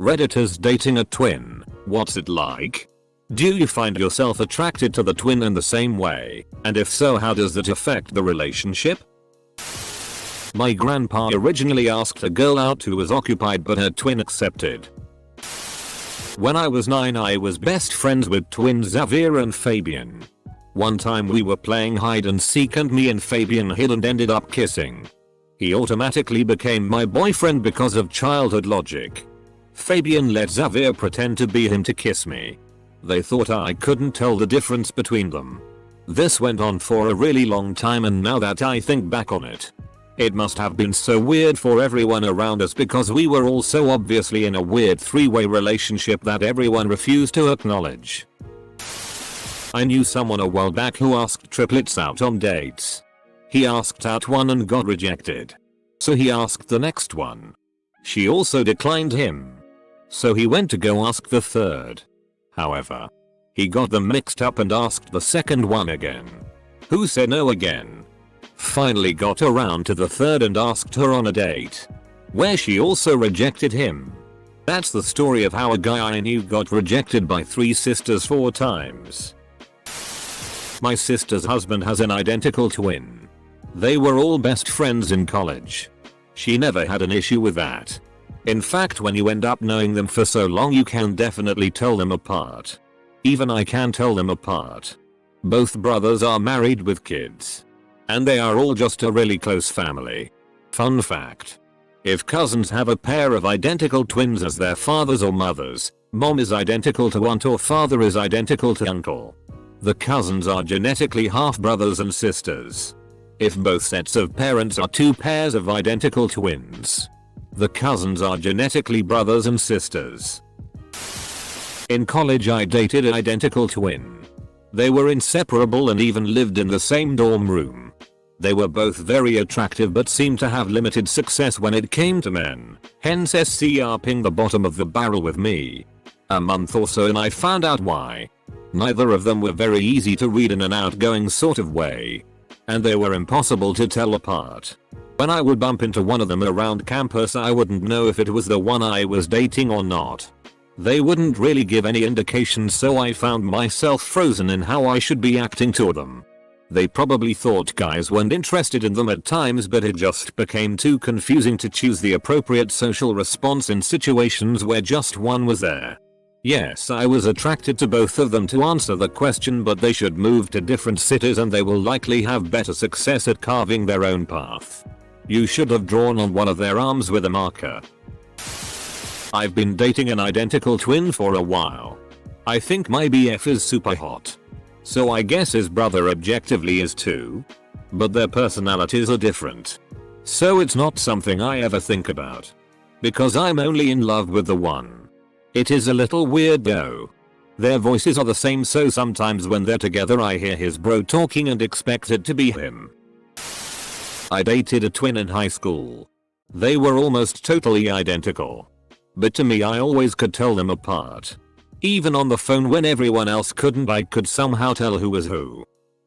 Redditors dating a twin. What's it like? Do you find yourself attracted to the twin in the same way? And if so, how does that affect the relationship? My grandpa originally asked a girl out who was occupied, but her twin accepted. When I was 9, I was best friends with twins Xavier and Fabian. One time we were playing hide and seek and me and Fabian hid and ended up kissing. He automatically became my boyfriend because of childhood logic. Fabian let Xavier pretend to be him to kiss me. They thought I couldn't tell the difference between them. This went on for a really long time, and now that I think back on it, it must have been so weird for everyone around us because we were all so obviously in a weird three-way relationship that everyone refused to acknowledge. I knew someone a while back who asked triplets out on dates. He asked out one and got rejected. So he asked the next one. She also declined him. So he went to go ask the third. However, he got them mixed up and asked the second one again, who said no again. Finally got around to the third and asked her on a date, where she also rejected him. That's the story of how a guy I knew got rejected by 3 sisters 4 times. My sister's husband has an identical twin. They were all best friends in college. She never had an issue with that. In fact, when you end up knowing them for so long, you can definitely tell them apart. Even I can tell them apart. Both brothers are married with kids. And they are all just a really close family. Fun fact. If cousins have a pair of identical twins as their fathers or mothers, mom is identical to aunt or father is identical to uncle. The cousins are genetically half brothers and sisters. If both sets of parents are 2 pairs of identical twins, the cousins are genetically brothers and sisters. In college I dated an identical twin. They were inseparable and even lived in the same dorm room. They were both very attractive but seemed to have limited success when it came to men, hence SCRPing the bottom of the barrel with me. A month or so and I found out why. Neither of them were very easy to read in an outgoing sort of way. And they were impossible to tell apart. When I would bump into one of them around campus, I wouldn't know if it was the one I was dating or not. They wouldn't really give any indication, so I found myself frozen in how I should be acting toward them. They probably thought guys weren't interested in them at times, but it just became too confusing to choose the appropriate social response in situations where just one was there. Yes, I was attracted to both of them to answer the question, but they should move to different cities and they will likely have better success at carving their own path. You should have drawn on one of their arms with a marker. I've been dating an identical twin for a while. I think my BF is super hot. So I guess his brother objectively is too. But their personalities are different. So it's not something I ever think about. Because I'm only in love with the one. It is a little weird though. Their voices are the same, so sometimes when they're together I hear his bro talking and expect it to be him. I dated a twin in high school. They were almost totally identical. But to me I always could tell them apart. Even on the phone when everyone else couldn't, I could somehow tell who was who.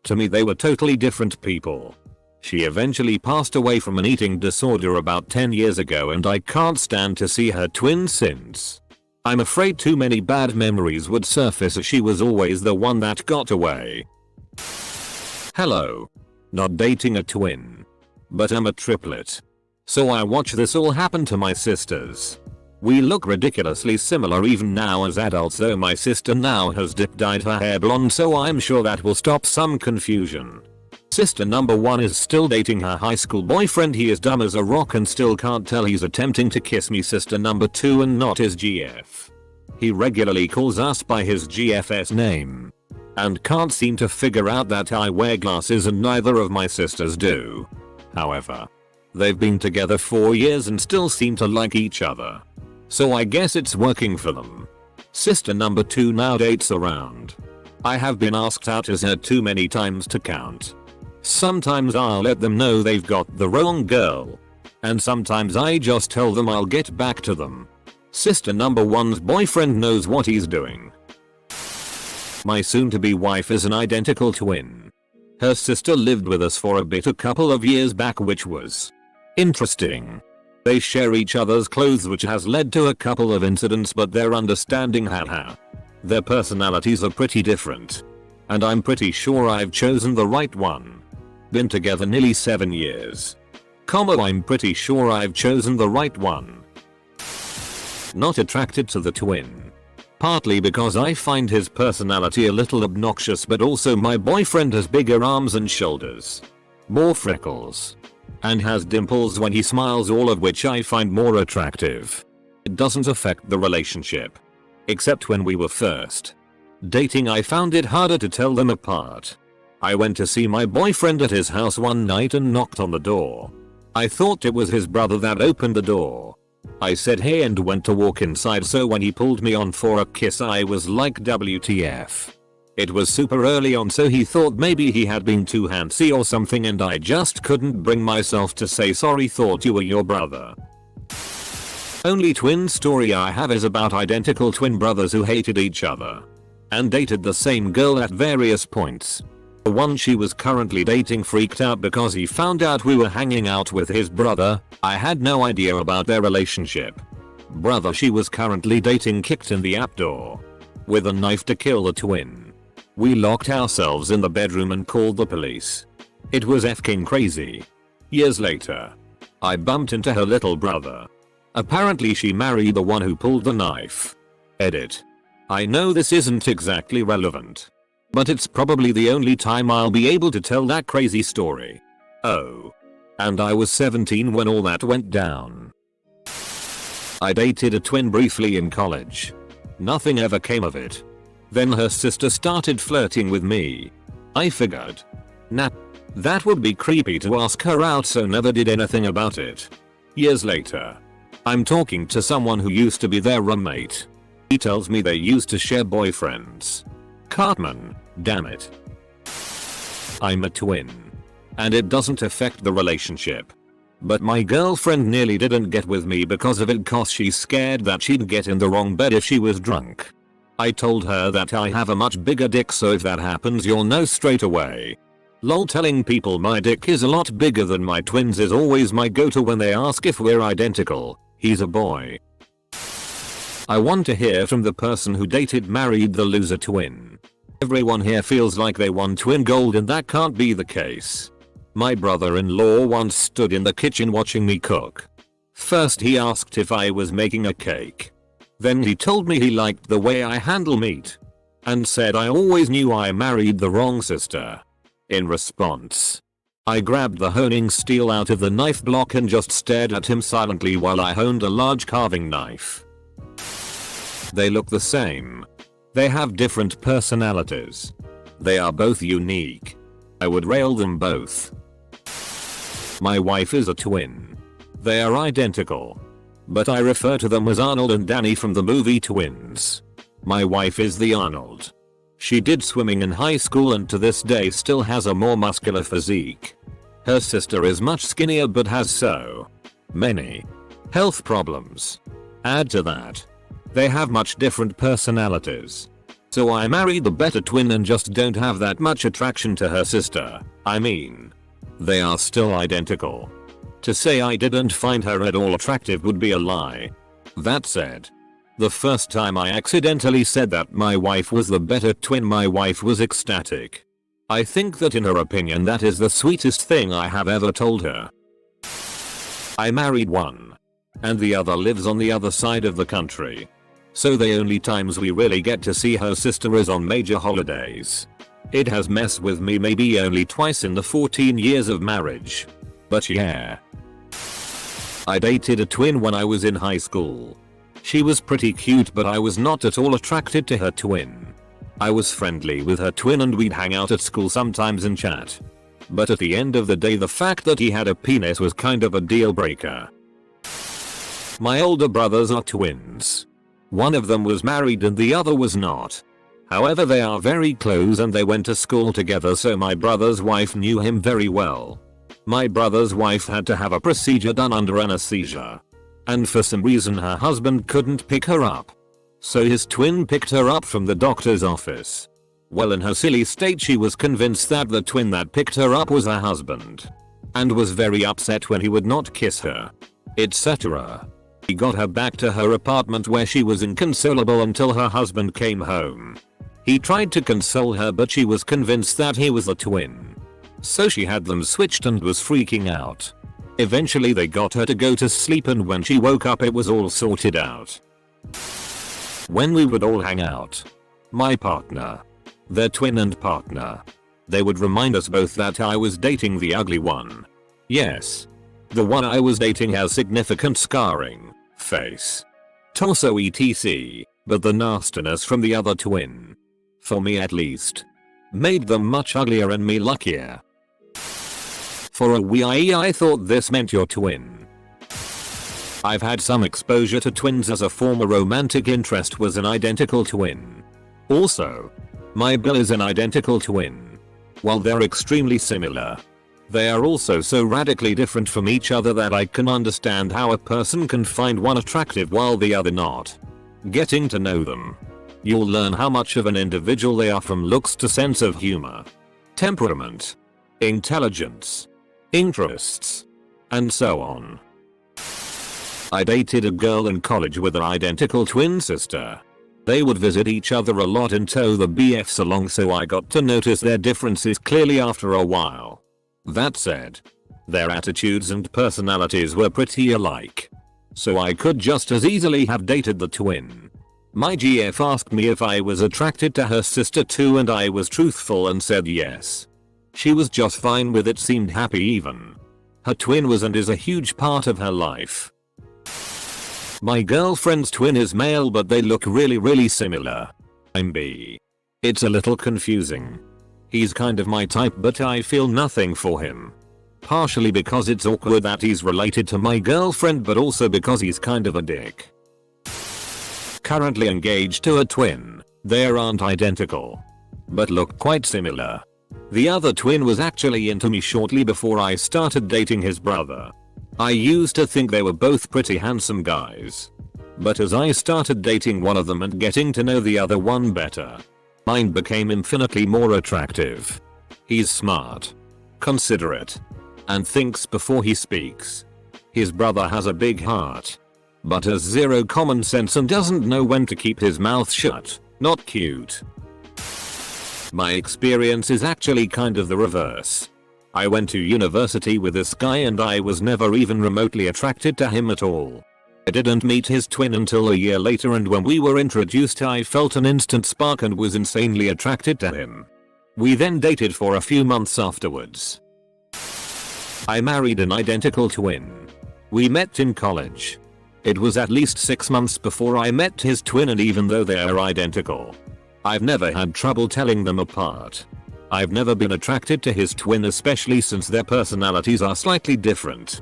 To me they were totally different people. She eventually passed away from an eating disorder about 10 years ago and I can't stand to see her twin since. I'm afraid too many bad memories would surface as she was always the one that got away. Hello. Not dating a twin. But I'm a triplet. So I watch this all happen to my sisters. We look ridiculously similar even now as adults, though my sister now has dyed her hair blonde, so I'm sure that will stop some confusion. Sister number 1 is still dating her high school boyfriend. He is dumb as a rock and still can't tell he's attempting to kiss me. Sister number 2 and not his GF. He regularly calls us by his GF's name. And can't seem to figure out that I wear glasses and neither of my sisters do. However, they've been together 4 years and still seem to like each other. So I guess it's working for them. Sister number 2 now dates around. I have been asked out as her too many times to count. Sometimes I'll let them know they've got the wrong girl. And sometimes I just tell them I'll get back to them. Sister number 1's boyfriend knows what he's doing. My soon-to-be wife is an identical twin. Her sister lived with us for a bit a couple of years back, which was interesting. They share each other's clothes, which has led to a couple of incidents, but they're understanding, haha. Their personalities are pretty different. And I'm pretty sure I've chosen the right one. Been together nearly 7 years. I'm pretty sure I've chosen the right one. Not attracted to the twin. Partly because I find his personality a little obnoxious, but also my boyfriend has bigger arms and shoulders, more freckles, and has dimples when he smiles, all of which I find more attractive. It doesn't affect the relationship. Except when we were first dating, I found it harder to tell them apart. I went to see my boyfriend at his house one night and knocked on the door. I thought it was his brother that opened the door. I said hey and went to walk inside, so when he pulled me on for a kiss I was like WTF. It was super early on, so he thought maybe he had been too handsy or something, and I just couldn't bring myself to say sorry. Thought you were your brother. Only twin story I have is about identical twin brothers who hated each other and dated the same girl at various points. The one she was currently dating freaked out because he found out we were hanging out with his brother. I had no idea about their relationship. Brother she was currently dating kicked in the app door with a knife to kill the twin. We locked ourselves in the bedroom and called the police. It was f***ing crazy. Years later, I bumped into her little brother. Apparently she married the one who pulled the knife. Edit. I know this isn't exactly relevant, but it's probably the only time I'll be able to tell that crazy story. Oh. And I was 17 when all that went down. I dated a twin briefly in college. Nothing ever came of it. Then her sister started flirting with me. I figured, nah, that would be creepy to ask her out, so never did anything about it. Years later, I'm talking to someone who used to be their roommate. He tells me they used to share boyfriends. Cartman, damn it. I'm a twin, and it doesn't affect the relationship. But my girlfriend nearly didn't get with me because of it, cause she's scared that she'd get in the wrong bed if she was drunk. I told her that I have a much bigger dick, so if that happens you'll know straight away. Lol, telling people my dick is a lot bigger than my twins is always my go-to when they ask if we're identical. He's a boy. I want to hear from the person who married the loser twin. Everyone here feels like they won twin gold, and that can't be the case. My brother-in-law once stood in the kitchen watching me cook. First he asked if I was making a cake. Then he told me he liked the way I handle meat, and said I always knew I married the wrong sister. In response, I grabbed the honing steel out of the knife block and just stared at him silently while I honed a large carving knife. They look the same. They have different personalities. They are both unique. I would rail them both. My wife is a twin. They are identical, but I refer to them as Arnold and Danny from the movie Twins. My wife is the Arnold. She did swimming in high school and to this day still has a more muscular physique. Her sister is much skinnier but has so many health problems. Add to that, they have much different personalities. So I married the better twin and just don't have that much attraction to her sister. I mean, they are still identical. To say I didn't find her at all attractive would be a lie. That said, the first time I accidentally said that my wife was the better twin, my wife was ecstatic. I think that in her opinion that is the sweetest thing I have ever told her. I married one, and the other lives on the other side of the country. So the only times we really get to see her sister is on major holidays. It has messed with me maybe only twice in the 14 years of marriage. But yeah. I dated a twin when I was in high school. She was pretty cute, but I was not at all attracted to her twin. I was friendly with her twin and we'd hang out at school sometimes and chat. But at the end of the day, the fact that he had a penis was kind of a deal breaker. My older brothers are twins. One of them was married and the other was not. However, they are very close and they went to school together, so my brother's wife knew him very well. My brother's wife had to have a procedure done under anesthesia, and for some reason her husband couldn't pick her up. So his twin picked her up from the doctor's office. Well, in her silly state she was convinced that the twin that picked her up was her husband, and was very upset when he would not kiss her. etc. He got her back to her apartment where she was inconsolable until her husband came home. He tried to console her but she was convinced that he was a twin. So she had them switched and was freaking out. Eventually they got her to go to sleep and when she woke up it was all sorted out. When we would all hang out, my partner, their twin and partner, they would remind us both that I was dating the ugly one. Yes. The one I was dating has significant scarring, face, torso etc. But the nastiness from the other twin, for me at least, made them much uglier and me luckier. For a wee I thought this meant your twin. I've had some exposure to twins as a former romantic interest was an identical twin. Also, my Bill is an identical twin. While they're extremely similar, they are also so radically different from each other that I can understand how a person can find one attractive while the other not. Getting to know them, you'll learn how much of an individual they are from looks to sense of humor, temperament, intelligence, interests, and so on. I dated a girl in college with an identical twin sister. They would visit each other a lot and tow the BFs along, so I got to notice their differences clearly after a while. That said, their attitudes and personalities were pretty alike. So I could just as easily have dated the twin. My GF asked me if I was attracted to her sister too and I was truthful and said yes. She was just fine with it, seemed happy even. Her twin was and is a huge part of her life. My girlfriend's twin is male but they look really similar. I'm bi. It's a little confusing. He's kind of my type but I feel nothing for him. Partially because it's awkward that he's related to my girlfriend but also because he's kind of a dick. Currently engaged to a twin. They aren't identical, but look quite similar. The other twin was actually into me shortly before I started dating his brother. I used to think they were both pretty handsome guys. But as I started dating one of them and getting to know the other one better, mine became infinitely more attractive. He's smart, considerate, and thinks before he speaks. His brother has a big heart, but has zero common sense and doesn't know when to keep his mouth shut. Not cute. My experience is actually kind of the reverse. I went to university with this guy and I was never even remotely attracted to him at all. I didn't meet his twin until a year later and when we were introduced I felt an instant spark and was insanely attracted to him. We then dated for a few months afterwards. I married an identical twin. We met in college. It was at least 6 months before I met his twin and even though they are identical, I've never had trouble telling them apart. I've never been attracted to his twin, especially since their personalities are slightly different.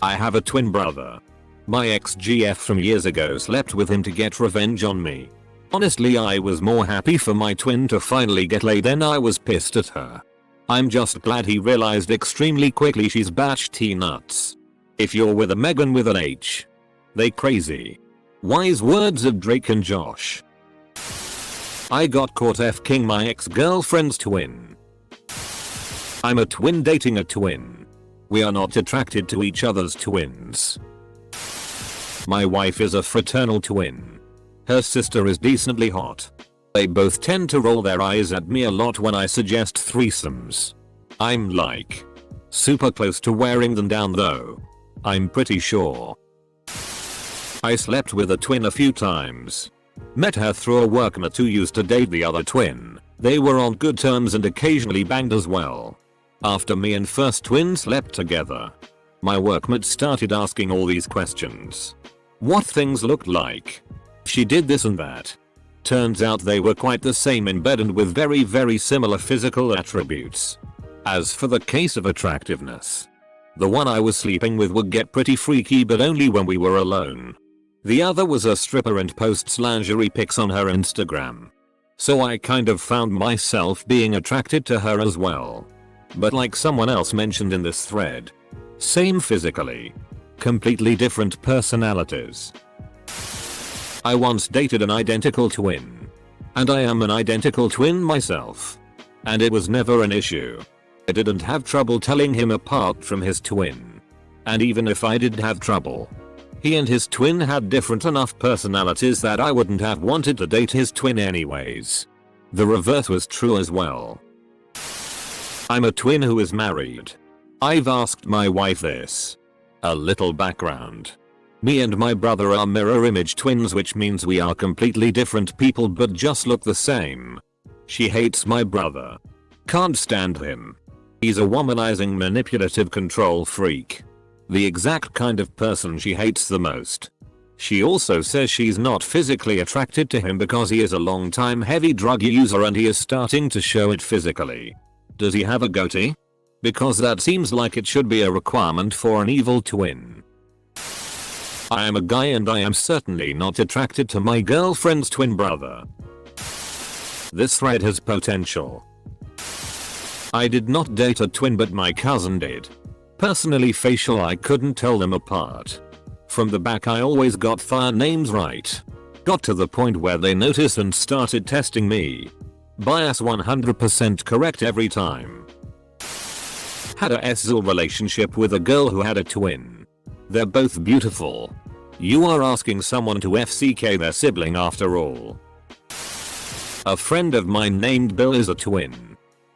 I have a twin brother. My ex-GF from years ago slept with him to get revenge on me. Honestly, I was more happy for my twin to finally get laid than I was pissed at her. I'm just glad he realized extremely quickly she's batch T nuts. If you're with a Megan with an H, they crazy. Wise words of Drake and Josh. I got caught f***ing my ex-girlfriend's twin. I'm a twin dating a twin. We are not attracted to each other's twins. My wife is a fraternal twin. Her sister is decently hot. They both tend to roll their eyes at me a lot when I suggest threesomes. I'm like super close to wearing them down though. I'm pretty sure. I slept with a twin a few times. Met her through a workmate who used to date the other twin. They were on good terms and occasionally banged as well. After me and first twin slept together, my workmate started asking all these questions. What things looked like. She did this and that. Turns out they were quite the same in bed and with very similar physical attributes. As for the case of attractiveness, the one I was sleeping with would get pretty freaky but only when we were alone. The other was a stripper and posts lingerie pics on her Instagram. So I kind of found myself being attracted to her as well. But like someone else mentioned in this thread, same physically, completely different personalities. I once dated an identical twin. And I am an identical twin myself. And it was never an issue. I didn't have trouble telling him apart from his twin. And even if I did have trouble, he and his twin had different enough personalities that I wouldn't have wanted to date his twin anyways. The reverse was true as well. I'm a twin who is married. I've asked my wife this. A little background. Me and my brother are mirror image twins, which means we are completely different people but just look the same. She hates my brother. Can't stand him. He's a womanizing, manipulative control freak. The exact kind of person she hates the most. She also says she's not physically attracted to him because he is a long-time heavy drug user and he is starting to show it physically. Does he have a goatee? Because that seems like it should be a requirement for an evil twin. I am a guy and I am certainly not attracted to my girlfriend's twin brother. This thread has potential. I did not date a twin but my cousin did. Personally facial I couldn't tell them apart. From the back I always got fire names right. Got to the point where they noticed and started testing me. Bias 100% correct every time. Had a SZL relationship with a girl who had a twin. They're both beautiful. You are asking someone to FCK their sibling after all. A friend of mine named Bill is a twin.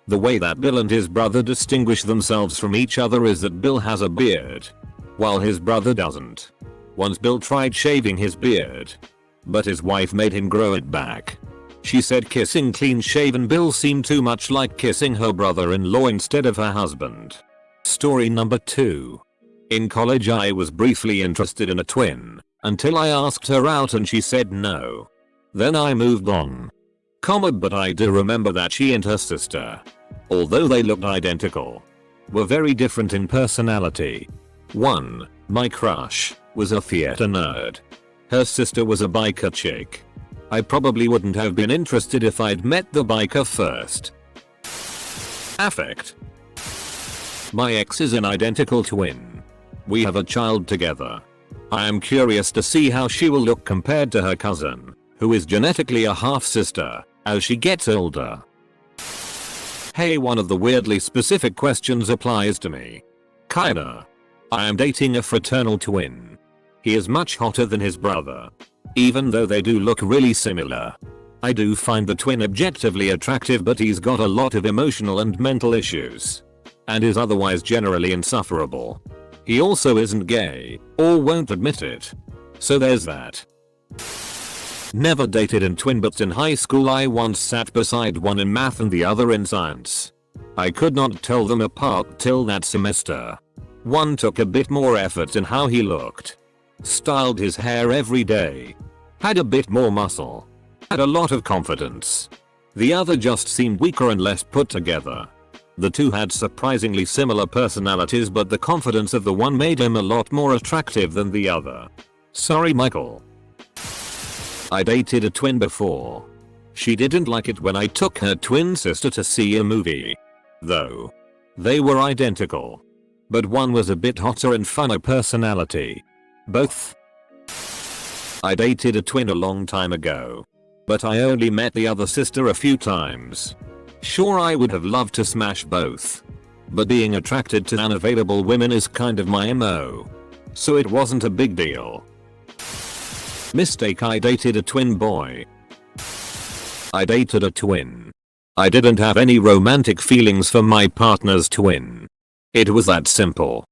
The way that Bill and his brother distinguish themselves from each other is that Bill has a beard, while his brother doesn't. Once Bill tried shaving his beard, but his wife made him grow it back. She said kissing clean-shaven Bill seemed too much like kissing her brother-in-law instead of her husband. Story number 2. In college I was briefly interested in a twin, until I asked her out and she said no. Then I moved on. But I do remember that she and her sister, although they looked identical, were very different in personality. One, my crush, was a theater nerd. Her sister was a biker chick. I probably wouldn't have been interested if I'd met the biker first. Affect. My ex is an identical twin. We have a child together. I am curious to see how she will look compared to her cousin, who is genetically a half-sister, as she gets older. Hey, one of the weirdly specific questions applies to me. Kinda. I am dating a fraternal twin. He is much hotter than his brother. Even though they do look really similar. I do find the twin objectively attractive, but he's got a lot of emotional and mental issues. And is otherwise generally insufferable. He also isn't gay, or won't admit it. So there's that. Never dated in twin, but in high school I once sat beside one in math and the other in science. I could not tell them apart till that semester. One took a bit more effort in how he looked. Styled his hair every day. Had a bit more muscle. Had a lot of confidence. The other just seemed weaker and less put together. The two had surprisingly similar personalities, but the confidence of the one made him a lot more attractive than the other. Sorry, Michael. I dated a twin before. She didn't like it when I took her twin sister to see a movie. Though. They were identical. But one was a bit hotter and funner personality. Both. I dated a twin a long time ago. But I only met the other sister a few times. Sure, I would have loved to smash both. But being attracted to unavailable women is kind of my MO. So it wasn't a big deal. Mistake. I dated a twin boy. I dated a twin. I didn't have any romantic feelings for my partner's twin. It was that simple.